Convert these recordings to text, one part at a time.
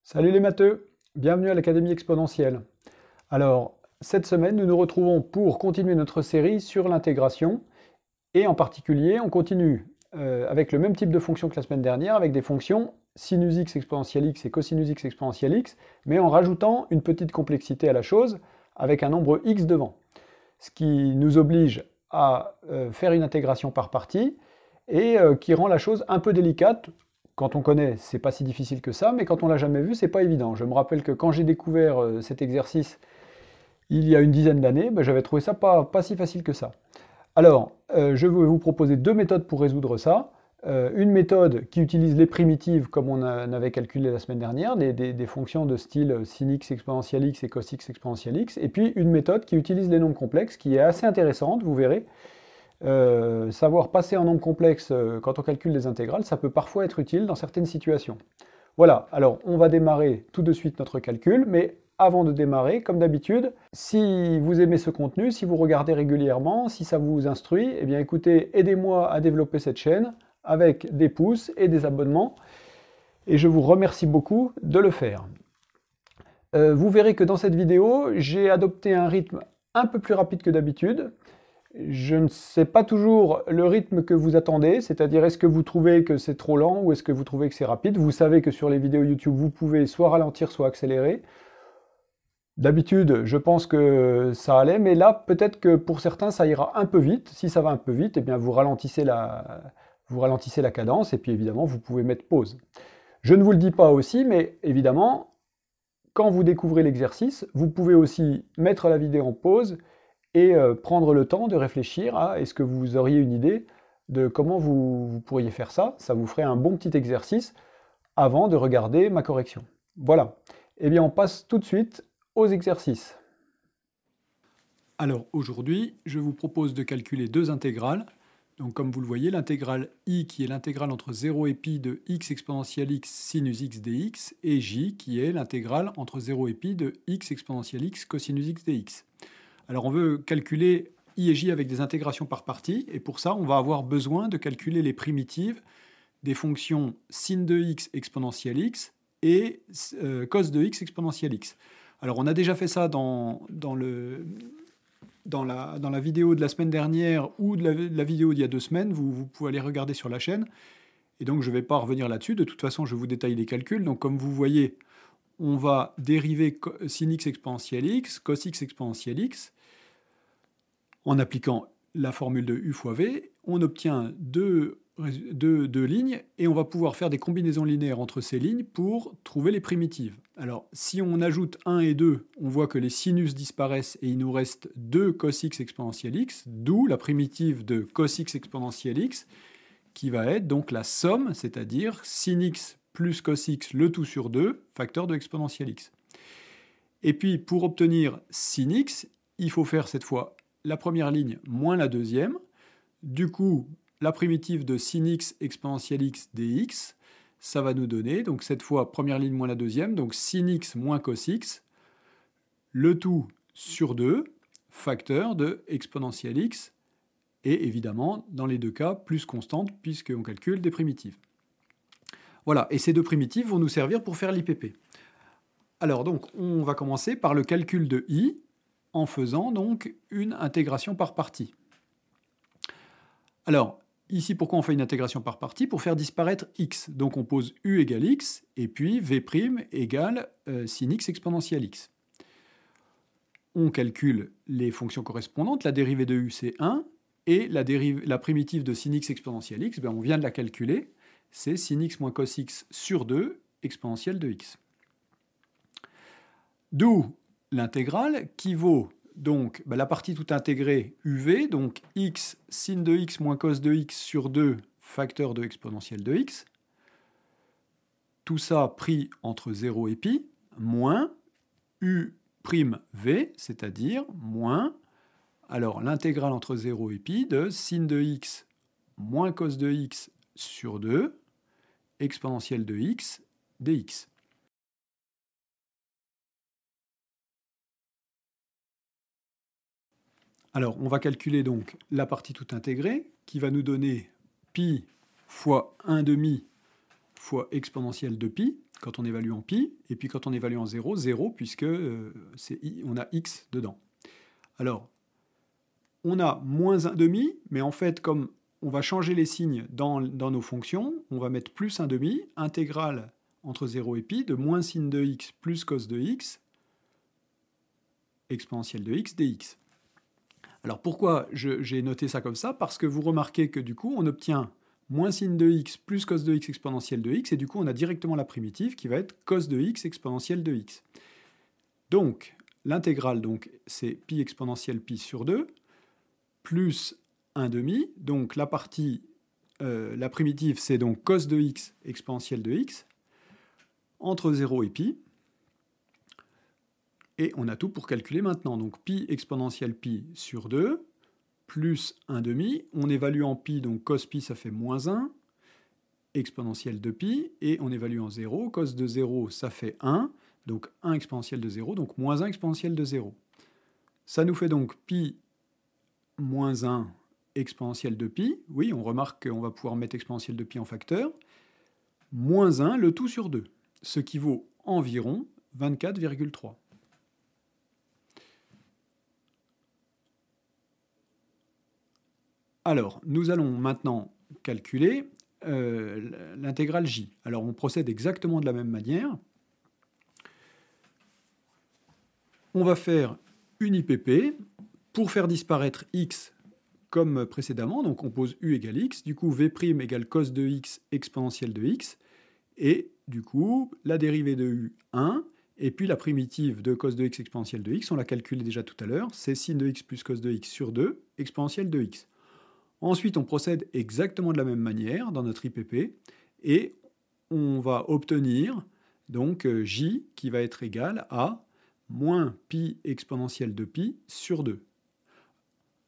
Salut les matheux, bienvenue à l'Académie exponentielle. Alors, cette semaine, nous nous retrouvons pour continuer notre série sur l'intégration, et en particulier, on continue avec le même type de fonction que la semaine dernière, avec des fonctions sinus x exponentielle x et cosinus x exponentielle x, mais en rajoutant une petite complexité à la chose, avec un nombre x devant. Ce qui nous oblige à faire une intégration par partie, et qui rend la chose un peu délicate. Quand on connaît, c'est pas si difficile que ça, mais quand on l'a jamais vu, c'est pas évident. Je me rappelle que quand j'ai découvert cet exercice il y a une dizaine d'années, j'avais trouvé ça pas si facile que ça. Alors, je vais vous proposer deux méthodes pour résoudre ça. Une méthode qui utilise les primitives comme on avait calculé la semaine dernière, des fonctions de style sin x exponentielle x et cos x exponentielle x, et puis une méthode qui utilise les nombres complexes, qui est assez intéressante, vous verrez. Savoir passer un nombre complexe quand on calcule les intégrales, ça peut parfois être utile dans certaines situations. Voilà, alors on va démarrer tout de suite notre calcul, mais avant de démarrer, comme d'habitude, si vous aimez ce contenu, si vous regardez régulièrement, si ça vous instruit, eh bien écoutez, aidez-moi à développer cette chaîne avec des pouces et des abonnements, et je vous remercie beaucoup de le faire. Vous verrez que dans cette vidéo, j'ai adopté un rythme un peu plus rapide que d'habitude. Je ne sais pas toujours le rythme que vous attendez, c'est-à-dire est-ce que vous trouvez que c'est trop lent ou est-ce que vous trouvez que c'est rapide. Vous savez que sur les vidéos YouTube, vous pouvez soit ralentir, soit accélérer. D'habitude, je pense que ça allait, mais là, peut-être que pour certains, ça ira un peu vite. Si ça va un peu vite, eh bien, vous ralentissez la cadence et puis évidemment, vous pouvez mettre pause. Je ne vous le dis pas aussi, mais évidemment, quand vous découvrez l'exercice, vous pouvez aussi mettre la vidéo en pause et prendre le temps de réfléchir à est-ce que vous auriez une idée de comment vous pourriez faire ça. Ça vous ferait un bon petit exercice avant de regarder ma correction. Voilà. Eh bien, on passe tout de suite aux exercices. Alors, aujourd'hui, je vous propose de calculer deux intégrales. Donc, comme vous le voyez, l'intégrale i qui est l'intégrale entre 0 et pi de x exponentielle x sinus x dx, et j qui est l'intégrale entre 0 et pi de x exponentielle x cosinus x dx. Alors on veut calculer i et j avec des intégrations par partie, et pour ça on va avoir besoin de calculer les primitives des fonctions sin de x exponentielle x et cos de x exponentielle x. Alors on a déjà fait ça dans la vidéo de la semaine dernière ou de la vidéo d'il y a 2 semaines, vous pouvez aller regarder sur la chaîne, et donc je ne vais pas revenir là-dessus, de toute façon je vous détaille les calculs. Donc comme vous voyez, on va dériver sin x exponentielle x, cos x exponentielle x, en appliquant la formule de u fois v, on obtient deux lignes, et on va pouvoir faire des combinaisons linéaires entre ces lignes pour trouver les primitives. Alors, si on ajoute 1 et 2, on voit que les sinus disparaissent, et il nous reste 2 cos x exponentielle x, d'où la primitive de cos x exponentielle x, qui va être donc la somme, c'est-à-dire sin x plus cos x, le tout sur 2, facteur de exponentielle x. Et puis, pour obtenir sin x, il faut faire cette fois la première ligne moins la deuxième. Du coup, la primitive de sin x exponentielle x dx, ça va nous donner, donc cette fois, première ligne moins la deuxième, donc sin x moins cos x, le tout sur 2, facteur de exponentielle x, et évidemment, dans les deux cas, plus constante, puisqu'on calcule des primitives. Voilà, et ces deux primitives vont nous servir pour faire l'IPP. Alors donc, on va commencer par le calcul de i, en faisant donc une intégration par partie. Alors, ici, pourquoi on fait une intégration par partie? Pour faire disparaître x. Donc on pose u égale x, et puis v' égale sin x exponentielle x. On calcule les fonctions correspondantes. La dérivée de u, c'est 1, et la primitive de sin x exponentielle x, on vient de la calculer, c'est sin x moins cos x sur 2 exponentielle de x. D'où l'intégrale qui vaut donc la partie toute intégrée uv, donc x sin de x moins cos de x sur 2 facteur de exponentielle de x. Tout ça pris entre 0 et pi, moins u' v, c'est-à-dire moins, alors l'intégrale entre 0 et pi de sin de x moins cos de x sur 2 exponentielle de x dx. Alors, on va calculer donc la partie toute intégrée, qui va nous donner pi fois 1/2 fois exponentielle de pi. quand on évalue en pi, et puis quand on évalue en 0, 0, puisque on a x dedans. Alors, on a moins 1,5, mais en fait, comme on va changer les signes dans nos fonctions, on va mettre plus 1,5, intégrale entre 0 et pi, de moins sin de x plus cos de x, exponentielle de x dx. Alors pourquoi j'ai noté ça comme ça? Parce que vous remarquez que du coup, on obtient moins sin de x plus cos de x exponentielle de x, et du coup, on a directement la primitive qui va être cos de x exponentielle de x. Donc, l'intégrale, c'est pi exponentielle pi sur 2, plus 1,5, donc la primitive, c'est donc cos de x exponentielle de x, entre 0 et pi, et on a tout pour calculer maintenant. Donc pi exponentielle pi sur 2, plus 1,5, on évalue en pi, donc cos pi ça fait moins 1, exponentielle de pi, et on évalue en 0, cos de 0 ça fait 1, donc 1 exponentielle de 0, donc moins 1 exponentielle de 0. Ça nous fait donc pi moins 1 exponentielle de pi, oui, on remarque qu'on va pouvoir mettre exponentielle de pi en facteur, moins 1, le tout sur 2, ce qui vaut environ 24,3. Alors, nous allons maintenant calculer l'intégrale j. Alors, on procède exactement de la même manière. On va faire une IPP pour faire disparaître x comme précédemment. Donc, on pose u égale x. Du coup, v' égale cos de x exponentielle de x. Et du coup, la dérivée de u, 1. Et puis la primitive de cos de x exponentielle de x, on l'a calculée déjà tout à l'heure. C'est sin de x plus cos de x sur 2 exponentielle de x. Ensuite, on procède exactement de la même manière dans notre IPP et on va obtenir donc j qui va être égal à moins pi exponentielle de pi sur 2,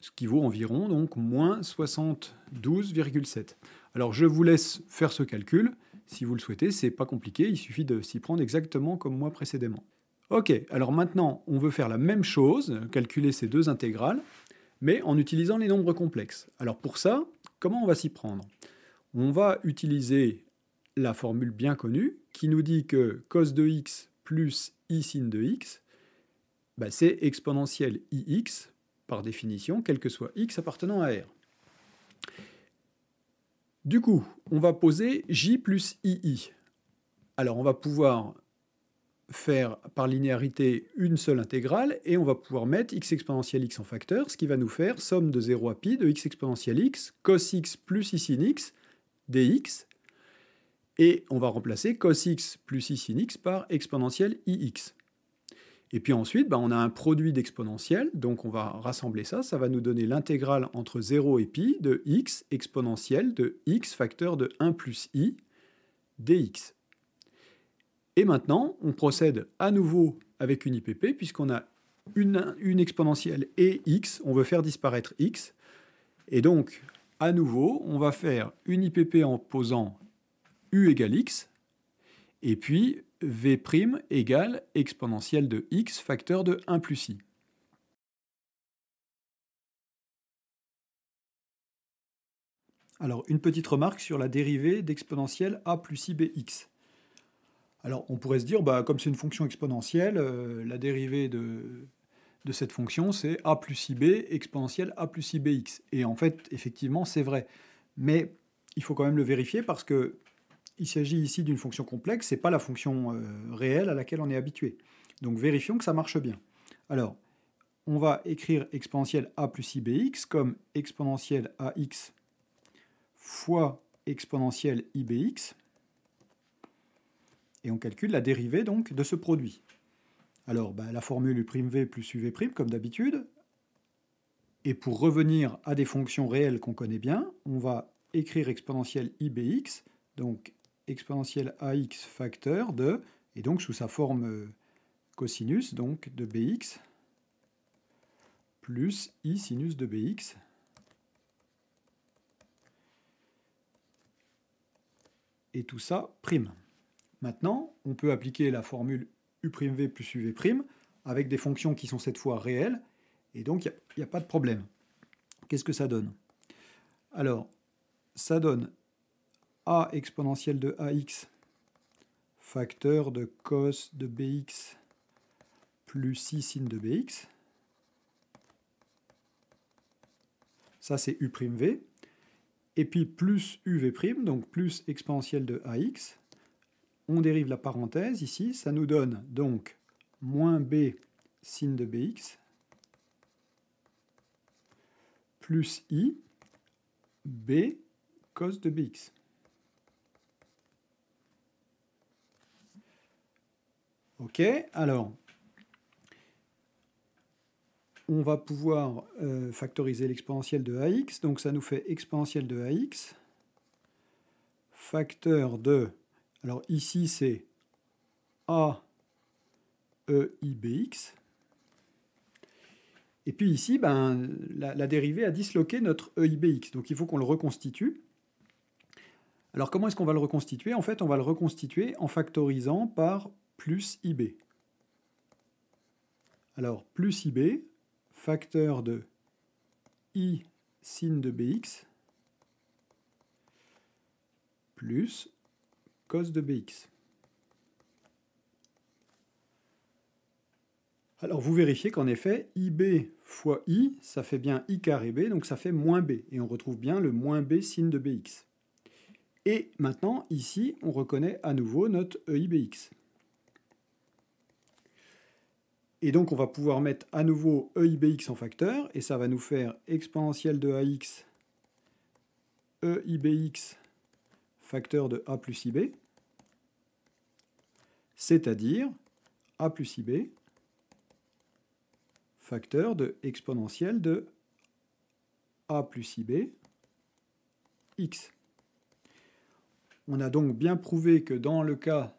ce qui vaut environ donc moins 72,7. Alors je vous laisse faire ce calcul, si vous le souhaitez, c'est pas compliqué, il suffit de s'y prendre exactement comme moi précédemment. Ok, alors maintenant on veut faire la même chose, calculer ces deux intégrales, mais en utilisant les nombres complexes. Alors pour ça, comment on va s'y prendre? On va utiliser la formule bien connue qui nous dit que cos de x plus i sin de x, c'est exponentielle ix, par définition, quel que soit x appartenant à R. Du coup, on va poser j plus ii. Alors on va pouvoir faire par linéarité une seule intégrale, et on va pouvoir mettre x exponentielle x en facteur, ce qui va nous faire somme de 0 à pi de x exponentielle x, cos x plus i sin x, dx, et on va remplacer cos x plus i sin x par exponentielle ix. Et puis ensuite, on a un produit d'exponentielle, donc on va rassembler ça, ça va nous donner l'intégrale entre 0 et pi de x exponentielle de x facteur de 1 plus i dx. Et maintenant, on procède à nouveau avec une IPP, puisqu'on a une exponentielle et x, on veut faire disparaître x. Et donc, à nouveau, on va faire une IPP en posant u égale x, et puis v' égale exponentielle de x facteur de 1 plus i. Alors, une petite remarque sur la dérivée d'exponentielle a plus i bx. Alors, on pourrait se dire, comme c'est une fonction exponentielle, la dérivée de cette fonction, c'est a plus ib exponentielle a plus ibx. Et en fait, effectivement, c'est vrai. Mais il faut quand même le vérifier parce qu'il s'agit ici d'une fonction complexe, ce n'est pas la fonction réelle à laquelle on est habitué. Donc, vérifions que ça marche bien. Alors, on va écrire exponentielle a plus ibx comme exponentielle ax fois exponentielle ibx. Et on calcule la dérivée donc de ce produit. Alors la formule u'v plus uv' comme d'habitude. Et pour revenir à des fonctions réelles qu'on connaît bien, on va écrire exponentielle ibx, donc exponentielle ax facteur de, et donc sous sa forme cosinus, donc de bx, plus i sinus de bx. Et tout ça prime. Maintenant, on peut appliquer la formule u'v plus uv' avec des fonctions qui sont cette fois réelles, et donc il n'y a pas de problème. Qu'est-ce que ça donne? Alors, ça donne a exponentielle de ax facteur de cos de bx plus i sin de bx. Ça, c'est u'v. Et puis plus uv', donc plus exponentielle de ax. On dérive la parenthèse ici. Ça nous donne donc moins b sin de bx plus i b cos de bx. Ok, alors, on va pouvoir factoriser l'exponentielle de ax. Donc ça nous fait exponentielle de ax, facteur de... Alors ici, c'est a e i bx. Et puis ici, ben, la dérivée a disloqué notre e i bx. Donc il faut qu'on le reconstitue. Alors comment est-ce qu'on va le reconstituer? En fait, on va le reconstituer en factorisant par plus ib. Alors, plus ib, facteur de i sin de bx plus cos de bx. Alors, vous vérifiez qu'en effet, ib fois i, ça fait bien i carré b, donc ça fait moins b. Et on retrouve bien le moins b sin de bx. Et maintenant, ici, on reconnaît à nouveau notre e i bx. Et donc, on va pouvoir mettre à nouveau e i bx en facteur, et ça va nous faire exponentielle de ax, e i bx, facteur de a plus ib, c'est-à-dire a plus ib, facteur de exponentielle de a plus ib, x. On a donc bien prouvé que dans le cas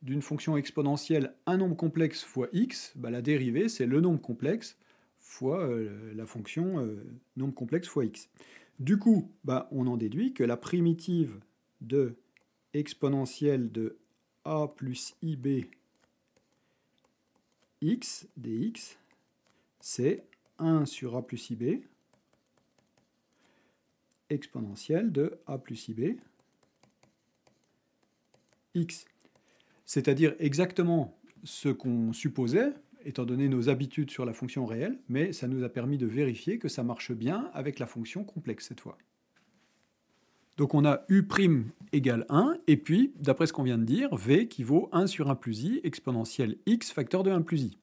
d'une fonction exponentielle, un nombre complexe fois x, bah, la dérivée, c'est le nombre complexe fois la fonction nombre complexe fois x. Du coup, bah, on en déduit que la primitive de exponentielle de a plus ib x dx, c'est 1 sur a plus ib exponentielle de a plus ib x. C'est-à-dire exactement ce qu'on supposait, étant donné nos habitudes sur la fonction réelle, mais ça nous a permis de vérifier que ça marche bien avec la fonction complexe cette fois. Donc on a u' égale 1, et puis, d'après ce qu'on vient de dire, v qui vaut 1 sur 1 plus i exponentielle x facteur de 1 plus i.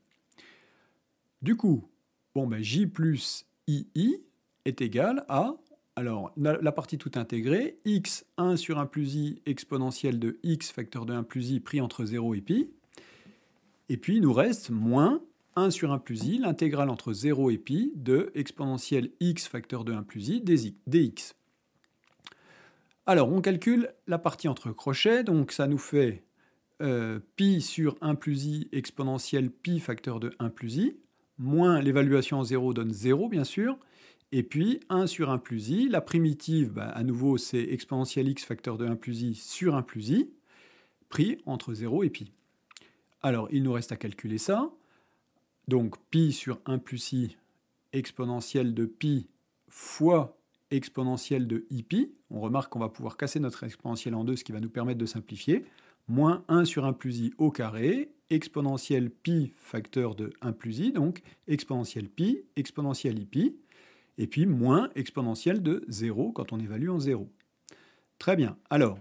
Du coup, bon, ben, j plus ii est égal à... Alors, la partie toute intégrée, x 1 sur 1 plus i exponentielle de x facteur de 1 plus i pris entre 0 et pi. Et puis, il nous reste moins 1 sur 1 plus i, l'intégrale entre 0 et pi de exponentielle x facteur de 1 plus i dx. Alors, on calcule la partie entre crochets, donc ça nous fait pi sur 1 plus i exponentielle pi facteur de 1 plus i, moins l'évaluation en 0 donne 0, bien sûr, et puis 1 sur 1 plus i, la primitive, bah, à nouveau, c'est exponentielle x facteur de 1 plus i sur 1 plus i, pris entre 0 et pi. Alors, il nous reste à calculer ça. Donc, pi sur 1 plus i exponentielle de pi fois exponentielle de ipi. On remarque qu'on va pouvoir casser notre exponentielle en deux, ce qui va nous permettre de simplifier. Moins 1 sur 1 plus i au carré, exponentielle pi facteur de 1 plus i, donc exponentielle pi, exponentielle ipi, et puis moins exponentielle de 0 quand on évalue en 0. Très bien. Alors,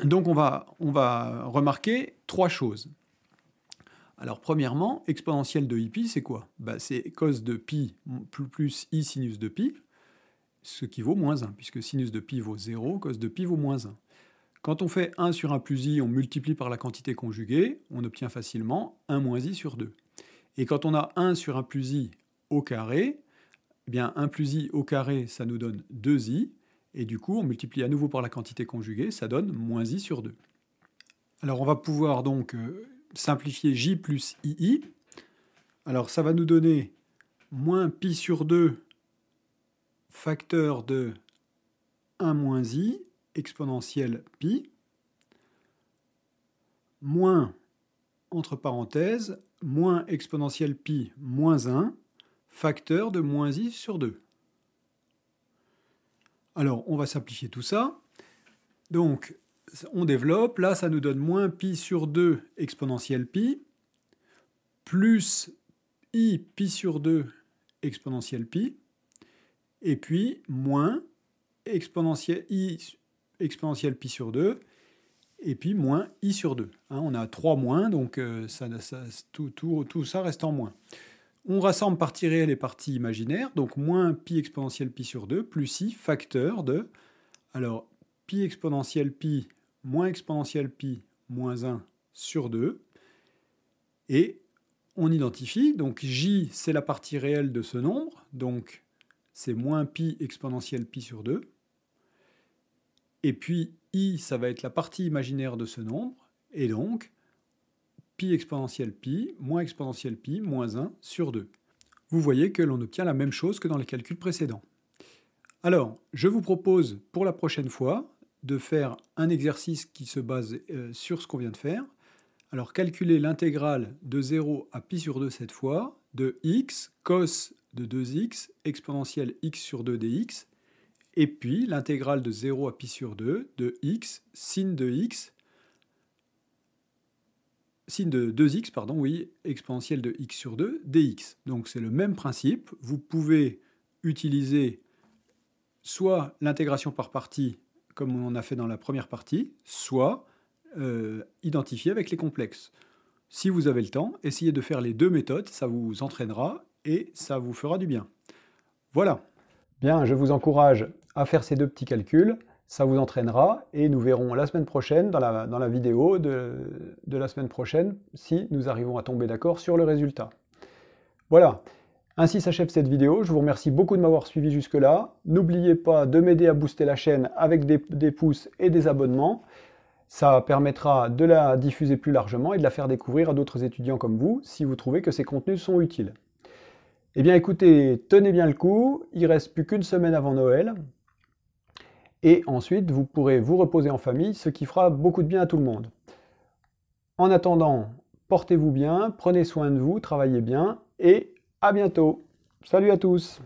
donc on va remarquer trois choses. Alors premièrement, exponentielle de pi, c'est quoi? Bah, c'est cos de pi plus i sinus de pi, ce qui vaut moins 1, puisque sinus de pi vaut 0, cos de pi vaut moins 1. Quand on fait 1 sur 1 plus i, on multiplie par la quantité conjuguée, on obtient facilement 1 moins i sur 2. Et quand on a 1 sur 1 plus i au carré, eh bien 1 plus i au carré, ça nous donne 2i, et du coup, on multiplie à nouveau par la quantité conjuguée, ça donne moins i sur 2. Alors on va pouvoir donc simplifier j plus ii. Alors ça va nous donner moins pi sur 2 facteur de 1 moins i exponentielle pi, moins, entre parenthèses, moins exponentielle pi moins 1 facteur de moins i sur 2. Alors on va simplifier tout ça. Donc on développe, là ça nous donne moins pi sur 2 exponentielle pi, plus i pi sur 2 exponentielle pi, et puis moins exponentielle i exponentielle pi sur 2, et puis moins i sur 2. Hein, on a 3 moins, donc tout ça reste en moins. On rassemble partie réelle et partie imaginaire, donc moins pi exponentielle pi sur 2, plus i facteur de, alors pi exponentielle pi moins exponentielle pi moins 1 sur 2, et on identifie, donc j c'est la partie réelle de ce nombre, donc c'est moins pi exponentielle pi sur 2, et puis i ça va être la partie imaginaire de ce nombre, et donc pi exponentielle pi moins 1 sur 2. Vous voyez que l'on obtient la même chose que dans les calculs précédents. Alors, je vous propose pour la prochaine fois de faire un exercice qui se base sur ce qu'on vient de faire. Alors, calculer l'intégrale de 0 à pi sur 2 cette fois, de x cos de 2x exponentielle x sur 2 dx, et puis l'intégrale de 0 à pi sur 2 de x sin de x, sin de 2x, pardon, oui, exponentielle de x sur 2 dx. Donc c'est le même principe, vous pouvez utiliser soit l'intégration par partie, comme on a fait dans la première partie, soit identifier avec les complexes. Si vous avez le temps, essayez de faire les deux méthodes, ça vous entraînera et ça vous fera du bien. Voilà. Bien, je vous encourage à faire ces deux petits calculs, ça vous entraînera et nous verrons la semaine prochaine, dans la vidéo de la semaine prochaine, si nous arrivons à tomber d'accord sur le résultat. Voilà. Ainsi s'achève cette vidéo, je vous remercie beaucoup de m'avoir suivi jusque-là. N'oubliez pas de m'aider à booster la chaîne avec des pouces et des abonnements. Ça permettra de la diffuser plus largement et de la faire découvrir à d'autres étudiants comme vous, si vous trouvez que ces contenus sont utiles. Eh bien écoutez, tenez bien le coup, il ne reste plus qu'une semaine avant Noël. Et ensuite, vous pourrez vous reposer en famille, ce qui fera beaucoup de bien à tout le monde. En attendant, portez-vous bien, prenez soin de vous, travaillez bien et à bientôt. Salut à tous!